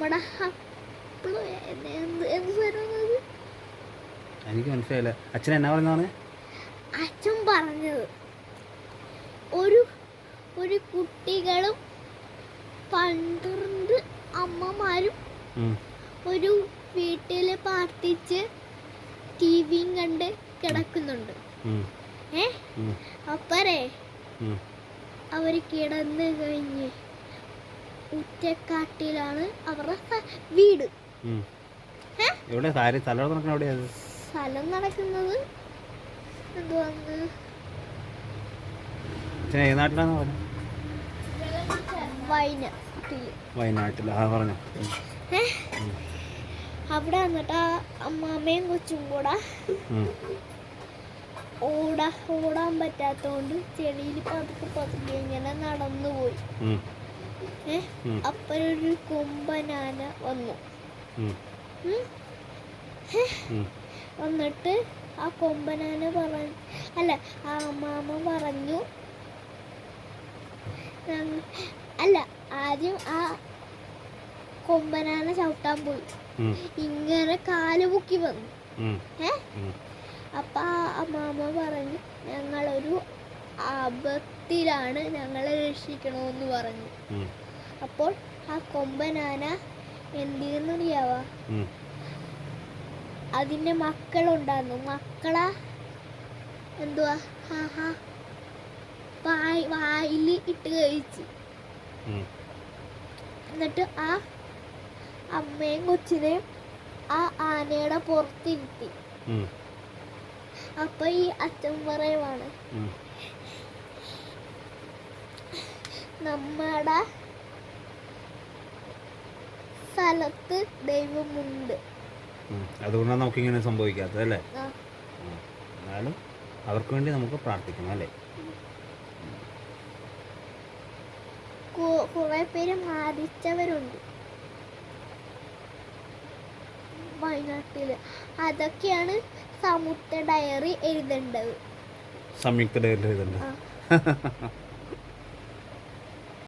നമ്മുടെ എനിക്ക് മനസ്സിലായില്ല. അച്ഛൻ എന്നാ പറഞ്ഞാണ്? അച്ഛൻ പറഞ്ഞത് ഒരു ഒരു കുട്ടികളും 12 അമ്മമാരും ഒരു വീട്ടില് പ്രാർത്ഥിച്ച് ടിവിയും കണ്ട് കിടക്കുന്നുണ്ട്. അപ്പറേ അവര് കിടന്ന് കഴിഞ്ഞ് ഉറ്റക്കാട്ടിലാണ് അവരുടെ വീട്. സ്ഥലം നടക്കുന്നത് എന്തുവാന്ന് വയനാട്ടിൽ. അവിടെ വന്നിട്ട് ആ അമ്മാമ്മയും കൊച്ചും കൂടെ ഓടാൻ പറ്റാത്തോണ്ട് ചെളിയിൽ പതുക്കെ ഇങ്ങനെ നടന്നുപോയി. അപ്പോഴൊരു കൊമ്പനാന വന്നു. എന്നിട്ട് ആ കൊമ്പനാന ആ അമ്മാമ്മ പറഞ്ഞു, ആദ്യം ആ കൊമ്പനാന ചവിട്ടാൻ പോയി. ഇങ്ങനെ കാല് പൊക്കി വന്നു. അപ്പൊ ആ അമ്മാമ്മ പറഞ്ഞു, ഞങ്ങളൊരു ആപത്തിലാണ്, ഞങ്ങളെ രക്ഷിക്കണമെന്ന് പറഞ്ഞു. അപ്പോൾ ആ കൊമ്പനാന എന്തെന്നറിയാവാ, അതിന്റെ മക്കളുണ്ടായിരുന്നു. മക്കളെ എന്തുവാ വായില് ഇട്ട് കഴിച്ചു. എന്നിട്ട് ആ അമ്മയും കൊച്ചിനെയും ആ ആനയുടെ പുറത്തിരുത്തി. അപ്പൊ ഈ അച്ഛൻ പറയുവാണ്, നമ്മുടെ സ്ഥലത്ത് ദൈവമുണ്ട്. അതുകൊണ്ടാണ് നമുക്ക് ഇങ്ങനെ സംഭവിക്കാത്തത് അല്ലേ? എന്നാലും അവർക്ക് വേണ്ടി നമുക്ക് പ്രാർത്ഥിക്കണം അല്ലേ? കുറെ പേര് മരിച്ചവരുണ്ട് വയനാട്ടില്. അതൊക്കെയാണ് സംയുക്ത ഡയറി എഴുതേണ്ടത്.